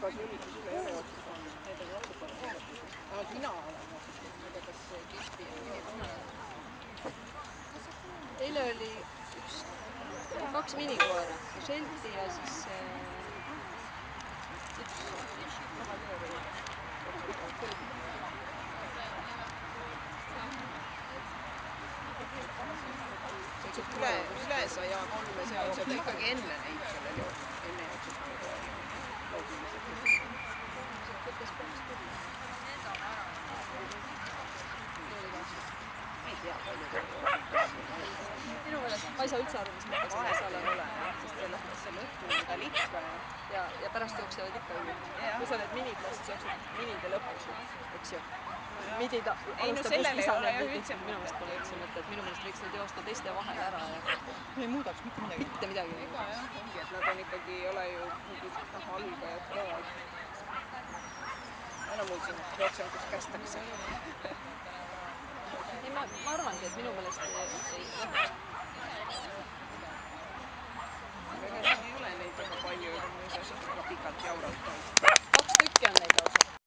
tagasi üle ei ole jooksnud. Need on natuke meeletud. Vähemalt mina olen jooksnud. Ma ei tea, kas Kespi ja inimene. Eile oli kaks minikoera, Shelti ja siis üks mahatööri. Üle 103 see on seda ikkagi enne neid, kellel enne jookseb loogilised. Ma ei tea, palju ta minu meelest ma ei saa üldse aru, mis mõttes vahet ei ole, sest selles mõttes selle õhtul on tal ikka ja pärast jooksevad ikka ju. Kui sa oled miniklassis, jooksed minide lõpus, eks ju. Midida alustab just lisane minu meelest pole üldse mõtet. Minu meelest võiks need joosta teiste vahel ära ja ei muudaks mitte midagi. Mitte midagi. ega jah, ongi, et nad on ikkagi, ei ole ju mingid algajad ka. No mul siin jooksen, kus kästakse. Ei, ma arvangi, et minu meelest ei